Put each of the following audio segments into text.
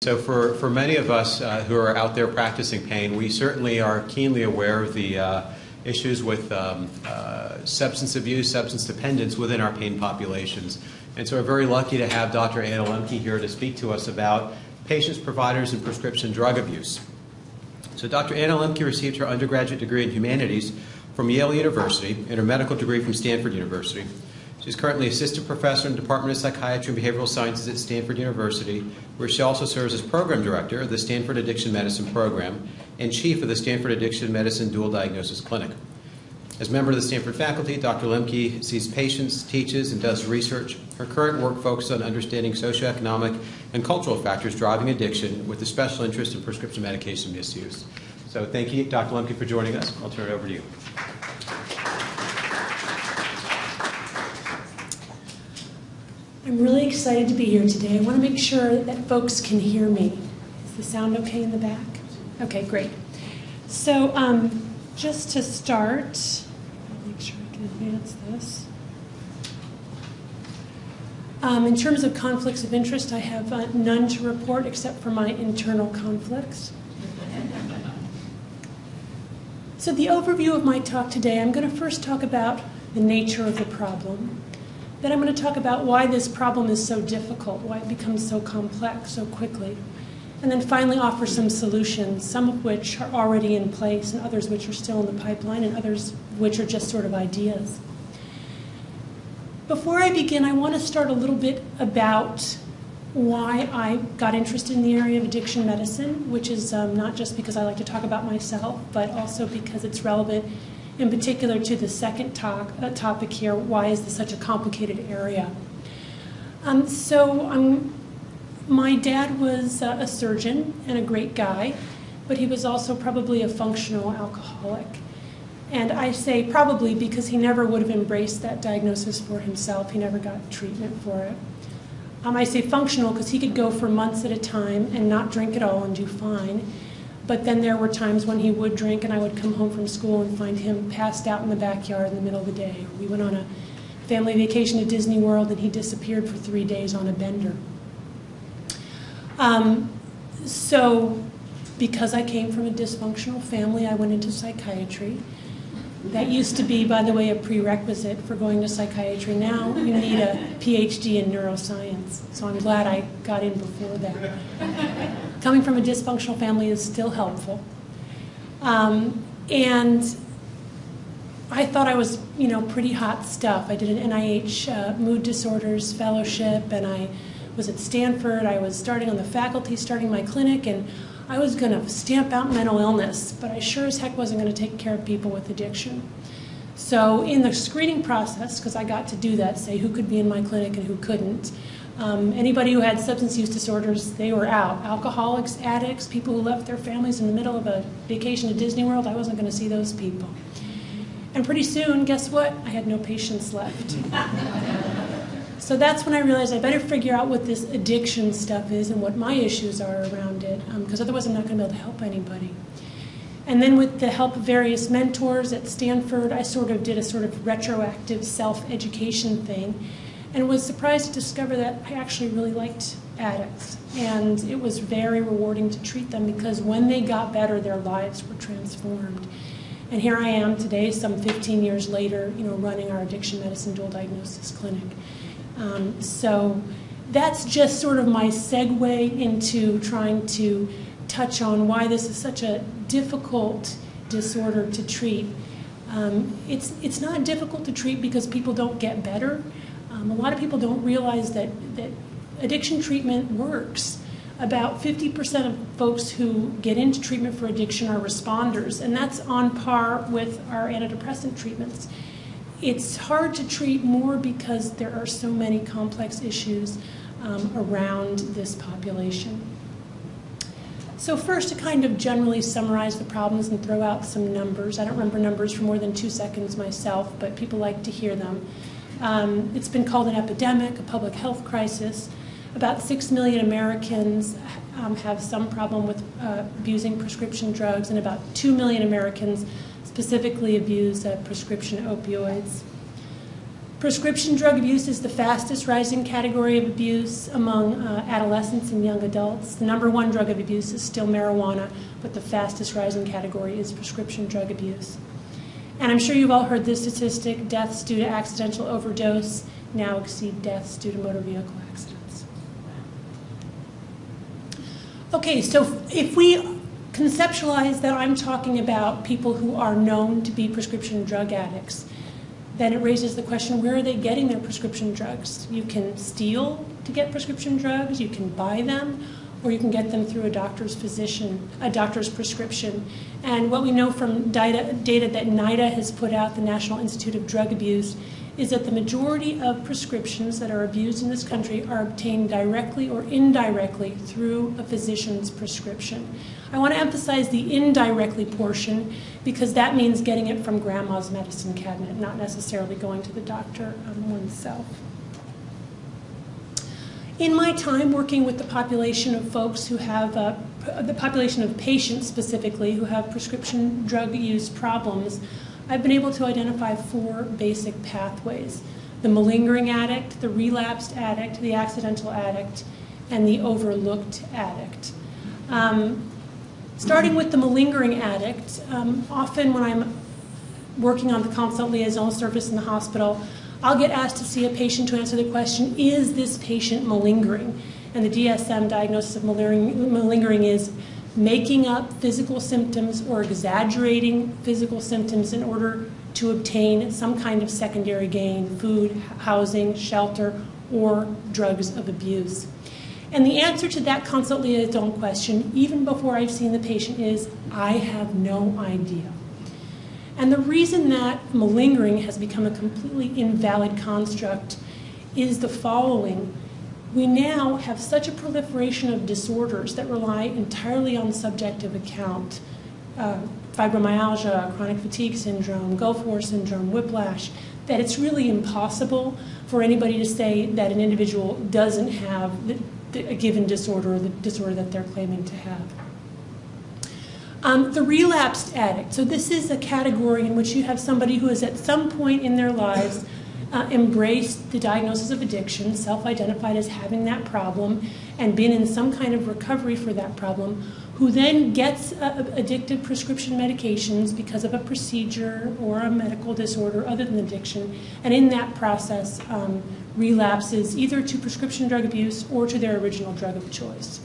So for many of us who are out there practicing pain, we certainly are keenly aware of the issues with substance abuse, substance dependence within our pain populations. And so we're very lucky to have Dr. Anna Lemke here to speak to us about patients, providers, and prescription drug abuse. So Dr. Anna Lemke received her undergraduate degree in humanities from Yale University and her medical degree from Stanford University. She's currently assistant professor in the Department of Psychiatry and Behavioral Sciences at Stanford University, where she also serves as program director of the Stanford Addiction Medicine Program and chief of the Stanford Addiction Medicine Dual Diagnosis Clinic. As a member of the Stanford faculty, Dr. Lemke sees patients, teaches, and does research. Her current work focuses on understanding socioeconomic and cultural factors driving addiction with a special interest in prescription medication misuse. So thank you, Dr. Lemke, for joining us. I'll turn it over to you. I'm really excited to be here today. I want to make sure that folks can hear me. Is the sound okay in the back? Okay, great. So just to start, I'll make sure I can advance this. In terms of conflicts of interest, I have none to report except for my internal conflicts. So the overview of my talk today, I'm going to first talk about the nature of the problem. Then I'm going to talk about why this problem is so difficult, why it becomes so complex so quickly. And then finally offer some solutions, some of which are already in place and others which are still in the pipeline and others which are just sort of ideas. Before I begin, I want to start a little bit about why I got interested in the area of addiction medicine, which is not just because I like to talk about myself, but also because it's relevant in particular to the second topic here, why is this such a complicated area? My dad was a surgeon and a great guy, but he was also probably a functional alcoholic. And I say probably because he never would have embraced that diagnosis for himself. He never got treatment for it. I say functional because he could go for months at a time and not drink at all and do fine. But then there were times when he would drink and I would come home from school and find him passed out in the backyard in the middle of the day. Or we went on a family vacation to Disney World and he disappeared for 3 days on a bender. So because I came from a dysfunctional family, I went into psychiatry. That used to be, by the way, a prerequisite for going to psychiatry. Now you need a PhD in neuroscience. So I'm glad I got in before that. Coming from a dysfunctional family is still helpful. And I thought I was, pretty hot stuff. I did an NIH mood disorders fellowship, and I was at Stanford. I was starting on the faculty, starting my clinic, and I was going to stamp out mental illness, but I sure as heck wasn't going to take care of people with addiction. So in the screening process, because I got to do that, say who could be in my clinic and who couldn't, anybody who had substance use disorders, they were out. Alcoholics, addicts, people who left their families in the middle of a vacation to Disney World, I wasn't going to see those people. And pretty soon, guess what? I had no patients left. So that's when I realized I better figure out what this addiction stuff is and what my issues are around it, because otherwise I'm not going to be able to help anybody. And then with the help of various mentors at Stanford, I did a sort of retroactive self-education thing and was surprised to discover that I actually really liked addicts. And it was very rewarding to treat them because when they got better, their lives were transformed. And here I am today, some 15 years later, running our addiction medicine dual diagnosis clinic. So that's just sort of my segue into trying to touch on why this is such a difficult disorder to treat. It's not difficult to treat because people don't get better. A lot of people don't realize that addiction treatment works. About 50% of folks who get into treatment for addiction are responders, and that's on par with our antidepressant treatments. It's hard to treat more because there are so many complex issues around this population. So first, to kind of generally summarize the problems and throw out some numbers. I don't remember numbers for more than 2 seconds myself, but people like to hear them. It's been called an epidemic, a public health crisis. About 6 million Americans have some problem with abusing prescription drugs, and about 2 million Americans specifically abuse prescription opioids. Prescription drug abuse is the fastest rising category of abuse among adolescents and young adults. The number one drug of abuse is still marijuana, but the fastest rising category is prescription drug abuse. And I'm sure you've all heard this statistic: deaths due to accidental overdose now exceed deaths due to motor vehicle accidents. Okay, so if we conceptualize that I'm talking about people who are known to be prescription drug addicts, then it raises the question, where are they getting their prescription drugs? You can steal to get prescription drugs, you can buy them, or you can get them through a doctor's prescription. And what we know from data that NIDA has put out, the National Institute of Drug Abuse, is that the majority of prescriptions that are abused in this country are obtained directly or indirectly through a physician's prescription. I want to emphasize the indirectly portion because that means getting it from grandma's medicine cabinet, not necessarily going to the doctor oneself. In my time working with the population of folks who have, the population of patients specifically, who have prescription drug use problems, I've been able to identify 4 basic pathways: the malingering addict, the relapsed addict, the accidental addict, and the overlooked addict. Starting with the malingering addict, often when I'm working on the consult liaison service in the hospital, I'll get asked to see a patient to answer the question, is this patient malingering? And the DSM diagnosis of malingering is making up physical symptoms or exaggerating physical symptoms in order to obtain some kind of secondary gain: food, housing, shelter, or drugs of abuse. And the answer to that consult liaison question, even before I've seen the patient, is, I have no idea. And the reason that malingering has become a completely invalid construct is the following. We now have such a proliferation of disorders that rely entirely on subjective account. Fibromyalgia, chronic fatigue syndrome, Gulf War syndrome, whiplash, that it's really impossible for anybody to say that an individual doesn't have a given disorder or the disorder that they're claiming to have. The relapsed addict. So this is a category in which you have somebody who has at some point in their lives embraced the diagnosis of addiction, self-identified as having that problem, and been in some kind of recovery for that problem, who then gets addictive prescription medications because of a procedure or a medical disorder other than addiction, and in that process relapses either to prescription drug abuse or to their original drug of choice.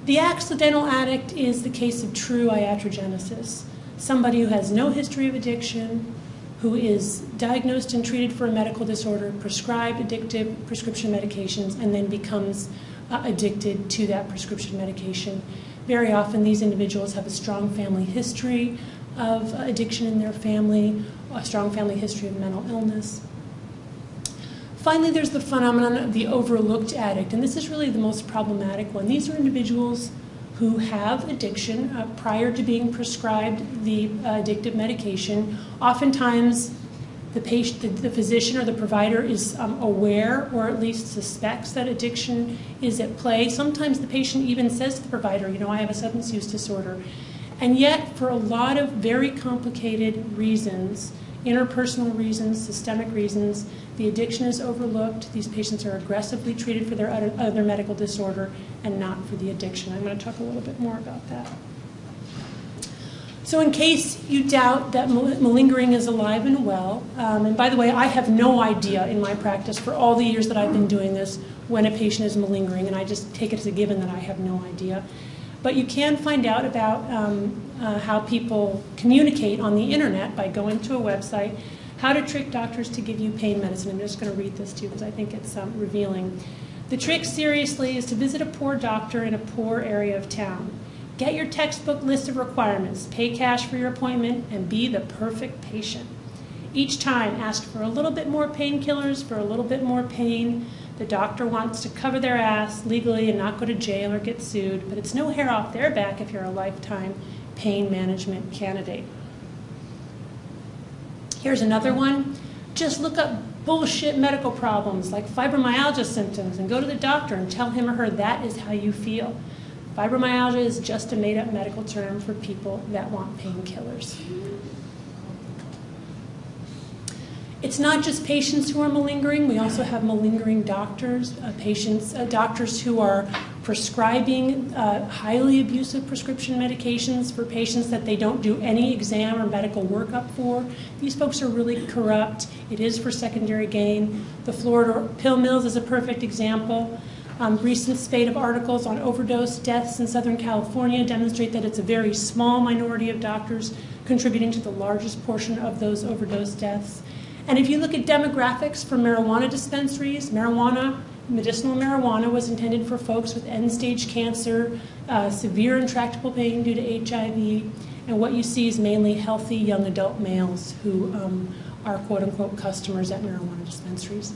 The accidental addict is the case of true iatrogenesis, somebody who has no history of addiction, who is diagnosed and treated for a medical disorder, prescribed addictive prescription medications, and then becomes addicted to that prescription medication. Very often these individuals have a strong family history of addiction in their family, a strong family history of mental illness. Finally, there's the phenomenon of the overlooked addict, and this is really the most problematic one. These are individuals who have addiction prior to being prescribed the addictive medication. Oftentimes, the patient, the physician or the provider is aware or at least suspects that addiction is at play. Sometimes the patient even says to the provider, you know, I have a substance use disorder. And yet, for a lot of very complicated reasons, interpersonal reasons, systemic reasons, the addiction is overlooked. These patients are aggressively treated for their other medical disorder and not for the addiction. I'm going to talk a little bit more about that. So in case you doubt that malingering is alive and well, and by the way, I have no idea in my practice for all the years that I've been doing this when a patient is malingering, and I just take it as a given that I have no idea. But you can find out about how people communicate on the internet by going to a website, how to trick doctors to give you pain medicine. I'm just going to read this to you because I think it's revealing. The trick, seriously, is to visit a poor doctor in a poor area of town. Get your textbook list of requirements, pay cash for your appointment, and be the perfect patient. Each time, ask for a little bit more painkillers for a little bit more pain. The doctor wants to cover their ass legally and not go to jail or get sued, but it's no hair off their back if you're a lifetime pain management candidate. Here's another one. Just look up bullshit medical problems like fibromyalgia symptoms and go to the doctor and tell him or her that is how you feel. Fibromyalgia is just a made-up medical term for people that want painkillers. It's not just patients who are malingering. We also have malingering doctors, doctors who are prescribing highly abusive prescription medications for patients that they don't do any exam or medical workup for. These folks are really corrupt. It is for secondary gain. The Florida pill mills is a perfect example. Recent spate of articles on overdose deaths in Southern California demonstrate that it's a very small minority of doctors contributing to the largest portion of those overdose deaths. And if you look at demographics for marijuana dispensaries, medicinal marijuana was intended for folks with end-stage cancer, severe intractable pain due to HIV, and what you see is mainly healthy young adult males who are quote-unquote customers at marijuana dispensaries.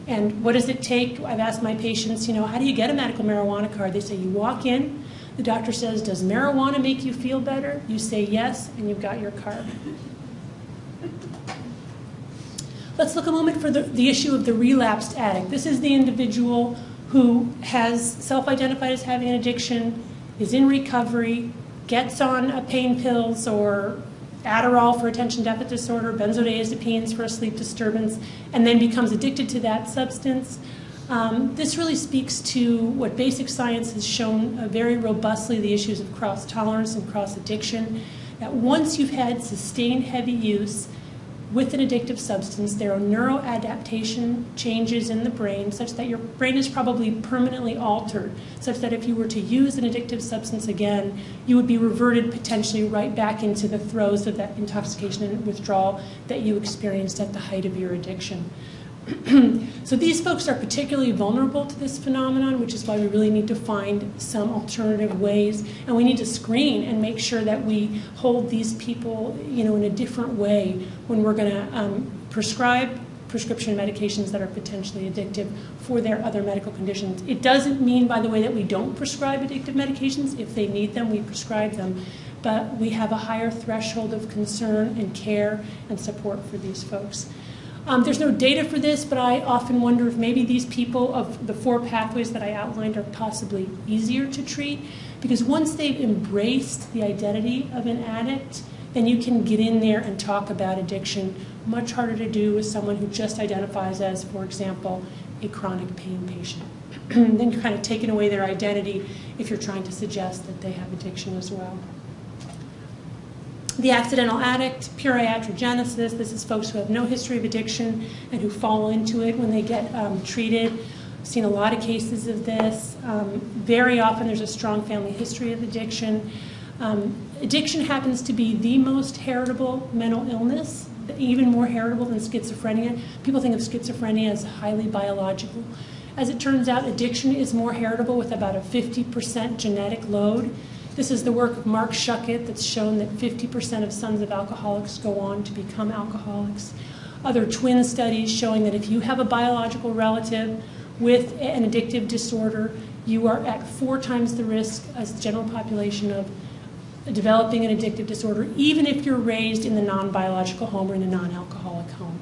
And what does it take? I've asked my patients, how do you get a medical marijuana card? They say you walk in, the doctor says, does marijuana make you feel better? You say yes, and you've got your card. Let's look a moment for the issue of the relapsed addict. This is the individual who has self-identified as having an addiction, is in recovery, gets on pain pills or Adderall for attention deficit disorder, benzodiazepines for a sleep disturbance, and then becomes addicted to that substance. This really speaks to what basic science has shown very robustly, the issues of cross-tolerance and cross-addiction, that once you've had sustained heavy use with an addictive substance, there are neuroadaptation changes in the brain such that your brain is probably permanently altered, such that if you were to use an addictive substance again, you would be reverted potentially right back into the throes of that intoxication and withdrawal that you experienced at the height of your addiction. So these folks are particularly vulnerable to this phenomenon, which is why we really need to find some alternative ways, and we need to screen and make sure that we hold these people, in a different way when we're going to prescribe prescription medications that are potentially addictive for their other medical conditions. It doesn't mean, by the way, that we don't prescribe addictive medications. If they need them, we prescribe them, but we have a higher threshold of concern and care and support for these folks. There's no data for this, but I often wonder if maybe these people of the 4 pathways that I outlined are possibly easier to treat, because once they've embraced the identity of an addict, then you can get in there and talk about addiction. Much harder to do with someone who just identifies as, for example, a chronic pain patient. Then you're kind of taking away their identity if you're trying to suggest that they have addiction as well. The accidental addict, pure iatrogenesis, this is folks who have no history of addiction and who fall into it when they get treated. I've seen a lot of cases of this. Very often there's a strong family history of addiction. Addiction happens to be the most heritable mental illness, even more heritable than schizophrenia. People think of schizophrenia as highly biological. As it turns out, addiction is more heritable with about a 50% genetic load. This is the work of Mark Shuckett that's shown that 50% of sons of alcoholics go on to become alcoholics. Other twin studies showing that if you have a biological relative with an addictive disorder, you are at 4 times the risk as the general population of developing an addictive disorder, even if you're raised in the non-biological home or in a non-alcoholic home.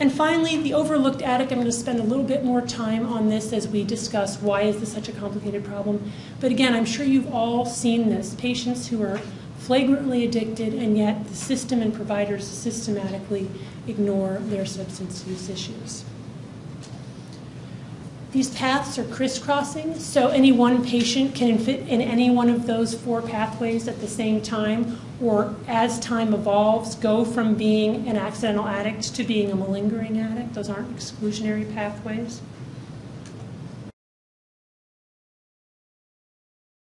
And finally, the overlooked addict. I'm going to spend a little bit more time on this as we discuss why is this such a complicated problem. But again, I'm sure you've all seen this. Patients who are flagrantly addicted, and yet the system and providers systematically ignore their substance use issues. These paths are crisscrossing, so any one patient can fit in any one of those 4 pathways at the same time, or as time evolves, go from being an accidental addict to being a malingering addict. Those aren't exclusionary pathways.